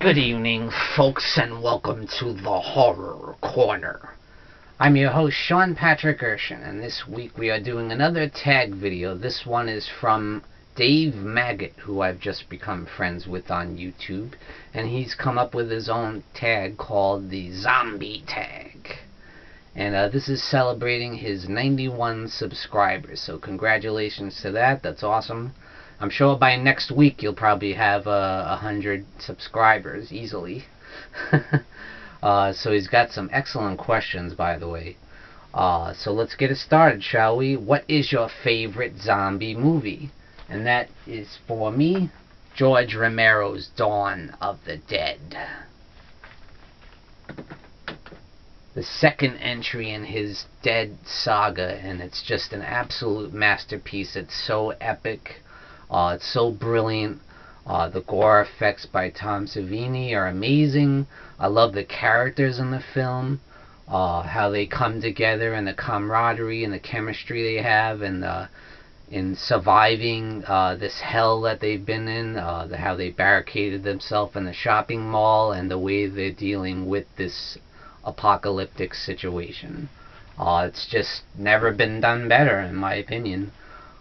Good evening, folks, and welcome to the Horror Corner. I'm your host, Sean Patrick Erschen, and this week we are doing another tag video. This one is from Dave Maggot, who I've just become friends with on YouTube, and he's come up with his own tag called the Zombie Tag. And this is celebrating his 91 subscribers, so congratulations to that. That's awesome. I'm sure by next week you'll probably have 100 subscribers easily. So he's got some excellent questions, by the way. So let's get it started, shall we? What is your favorite zombie movie? And that is, for me, George Romero's Dawn of the Dead. The second entry in his Dead saga, and it's just an absolute masterpiece. It's so epic. It's so brilliant. The gore effects by Tom Savini are amazing. I love the characters in the film, how they come together, and the camaraderie and the chemistry they have, and in surviving this hell that they've been in, how they barricaded themselves in the shopping mall, and the way they're dealing with this apocalyptic situation. It's just never been done better, in my opinion.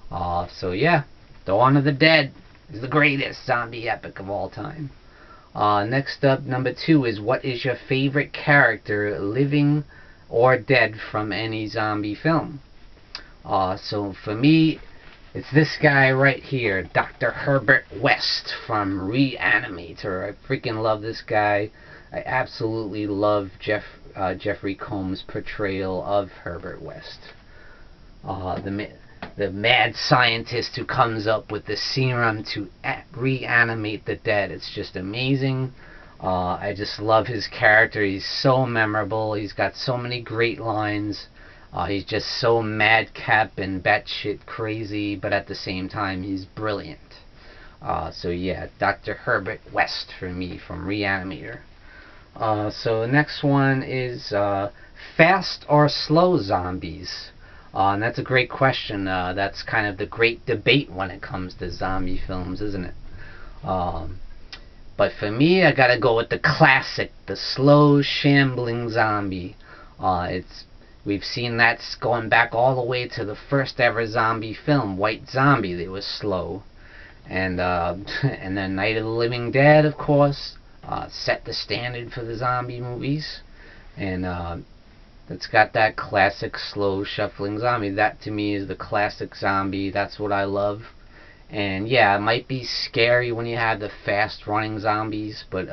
So yeah. Dawn of the Dead is the greatest zombie epic of all time. Next up, number 2 is, what is your favorite character, living or dead, from any zombie film? So for me, it's this guy right here, Dr. Herbert West from Re-Animator. I freaking love this guy. I absolutely love Jeffrey Combs' portrayal of Herbert West. The mad scientist who comes up with the serum to reanimate the dead. It's just amazing. I just love his character. He's so memorable. He's got so many great lines. He's just so madcap and batshit crazy, but at the same time, he's brilliant. So yeah, Dr. Herbert West for me, from Re-Animator. So the next one is fast or slow zombies? And that's a great question. That's kind of the great debate when it comes to zombie films, isn't it? But for me, I gotta go with the classic, the slow, shambling zombie. We've seen that going back all the way to the first ever zombie film, White Zombie. They were slow, and then Night of the Living Dead, of course, set the standard for the zombie movies, and it's got that classic slow shuffling zombie. That to me is the classic zombie. That's what I love. And yeah, it might be scary when you have the fast running zombies, but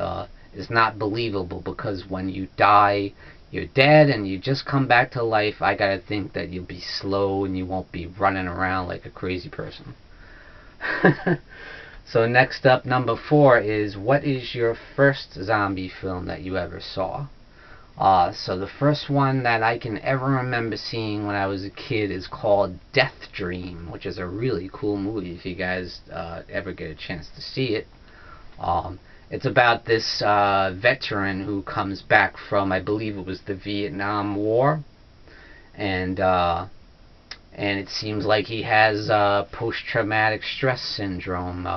it's not believable, because when you die, you're dead and you just come back to life. I gotta think that you'll be slow and you won't be running around like a crazy person. So next up, number 4 is, what is your first zombie film that you ever saw? So the first one that I can ever remember seeing when I was a kid is called Death Dream, which is a really cool movie if you guys ever get a chance to see it. It's about this veteran who comes back from, I believe it was the Vietnam War, and it seems like he has post-traumatic stress syndrome.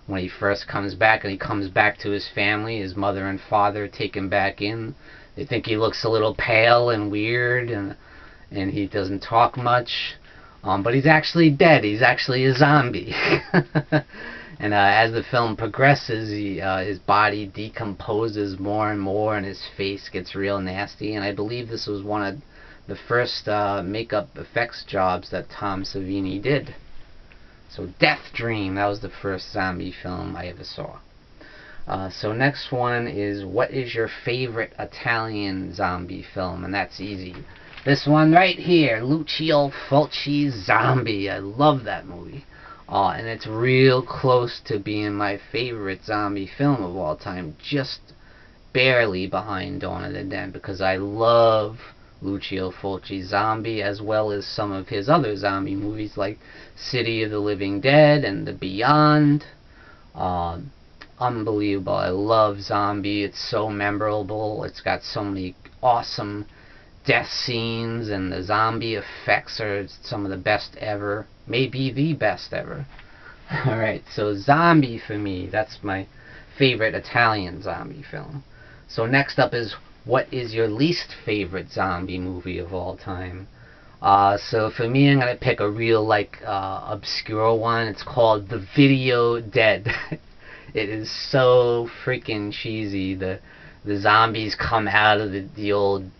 When he first comes back, and he comes back to his family, his mother and father take him back in. They think he looks a little pale and weird, and he doesn't talk much, but he's actually dead. He's actually a zombie. And as the film progresses, his body decomposes more and more, and his face gets real nasty. And I believe this was one of the first makeup effects jobs that Tom Savini did. So Death Dream, that was the first zombie film I ever saw. So next one is, what is your favorite Italian zombie film? And that's easy. This one right here, Lucio Fulci's Zombie. I love that movie. And it's real close to being my favorite zombie film of all time. Just barely behind Dawn of the Dead, because I love Lucio Fulci's Zombie, as well as some of his other zombie movies like City of the Living Dead and The Beyond. Unbelievable. I love Zombie. It's so memorable. It's got so many awesome death scenes, and the zombie effects are some of the best ever. Maybe the best ever. Alright, so Zombie for me, that's my favorite Italian zombie film. So next up is, what is your least favorite zombie movie of all time? So for me, I'm gonna pick a real obscure one. It's called The Video Dead. It is so freaking cheesy. The zombies come out of the old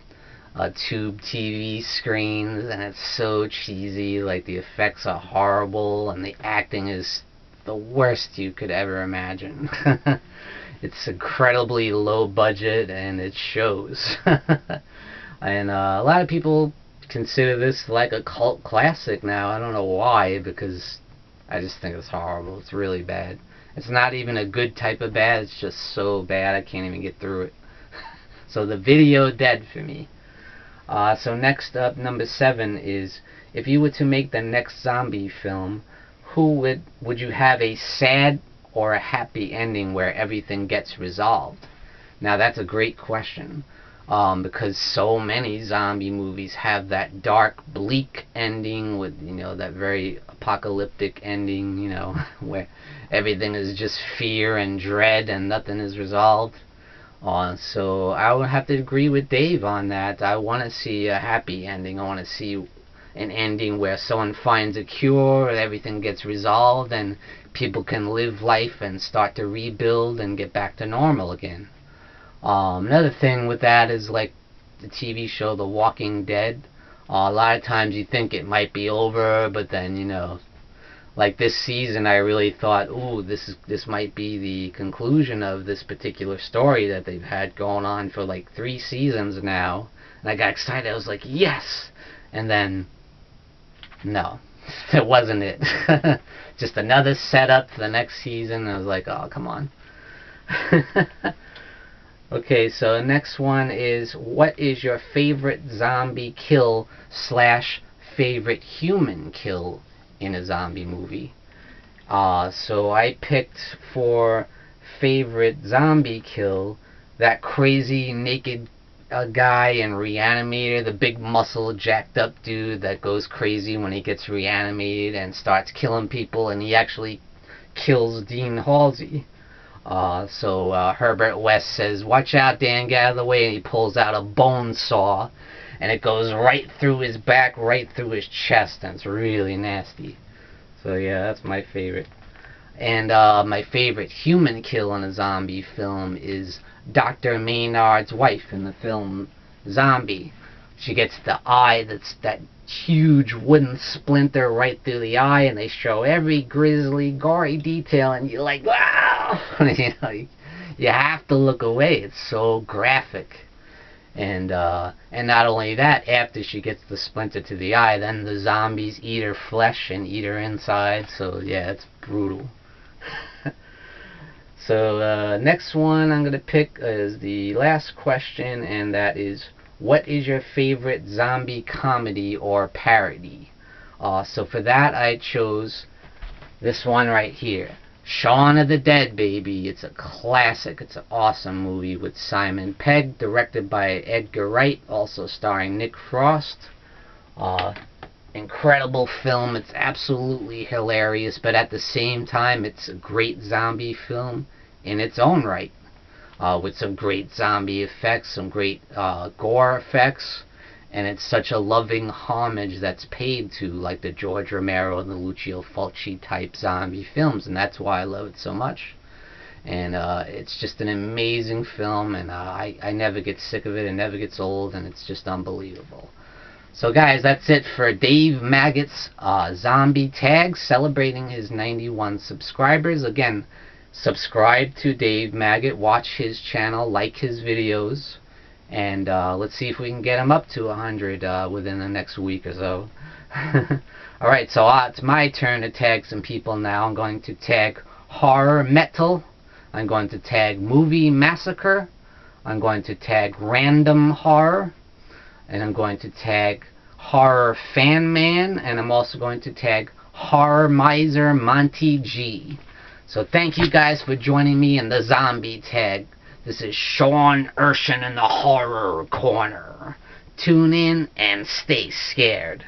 tube TV screens, and it's so cheesy. Like, the effects are horrible, and the acting is the worst you could ever imagine. It's incredibly low budget, and it shows. And a lot of people consider this like a cult classic now. I don't know why, because I just think it's horrible. It's really bad. It's not even a good type of bad. It's just so bad I can't even get through it. So The Video Dead for me. So next up, number 7 is, if you were to make the next zombie film, who would you have a sad or a happy ending where everything gets resolved? Now that's a great question, because so many zombie movies have that dark, bleak ending with, that very apocalyptic ending, where everything is just fear and dread and nothing is resolved. So I would have to agree with Dave on that. I want to see a happy ending. I want to see an ending where someone finds a cure, and everything gets resolved, and people can live life and start to rebuild and get back to normal again. Another thing with that is, like the TV show The Walking Dead. A lot of times you think it might be over, but then, like this season, I really thought, ooh, this might be the conclusion of this particular story that they've had going on for like 3 seasons now. And I got excited. I was like, yes! And then, no, it wasn't it. Just another setup for the next season. I was like, oh, come on. Okay, so the next one is, what is your favorite zombie kill / favorite human kill in a zombie movie? So I picked for favorite zombie kill that crazy naked guy in Re-Animator, the big muscle jacked up dude that goes crazy when he gets reanimated and starts killing people, and he actually kills Dean Halsey. So Herbert West says, watch out, Dan, get out of the way, and he pulls out a bone saw, and it goes right through his back, right through his chest, and it's really nasty. So yeah, that's my favorite. And my favorite human kill in a zombie film is Dr. Maynard's wife in the film Zombie. She gets the eye, that's that huge wooden splinter right through the eye, and they show every grisly, gory detail, and you're like, wow! You have to look away. It's so graphic. And not only that, after she gets the splinter to the eye, then the zombies eat her flesh and eat her inside. So yeah, it's brutal. So next one I'm going to pick is the last question, and that is, what is your favorite zombie comedy or parody? So for that I chose this one right here, Shaun of the Dead, baby. It's a classic. It's an awesome movie with Simon Pegg, directed by Edgar Wright, also starring Nick Frost. Incredible film. It's absolutely hilarious, but at the same time it's a great zombie film in its own right, with some great zombie effects, some great gore effects, and it's such a loving homage that's paid to, like, the George Romero and the Lucio Fulci type zombie films, and that's why I love it so much. And it's just an amazing film, and I never get sick of it. It never gets old, and it's just unbelievable. So guys, that's it for Dave Maggot's zombie tag, celebrating his 91 subscribers. Again, subscribe to Dave Maggot, watch his channel, like his videos, and let's see if we can get him up to 100 within the next week or so. Alright, so it's my turn to tag some people now. I'm going to tag HorrorMetal. I'm going to tag Movie Massacre. I'm going to tag Random Horror. And I'm going to tag Horror Fan Man. And I'm also going to tag Horror Miser Monty G. So thank you guys for joining me in the zombie tag. This is Sean Erschen in the Horror Corner. Tune in and stay scared.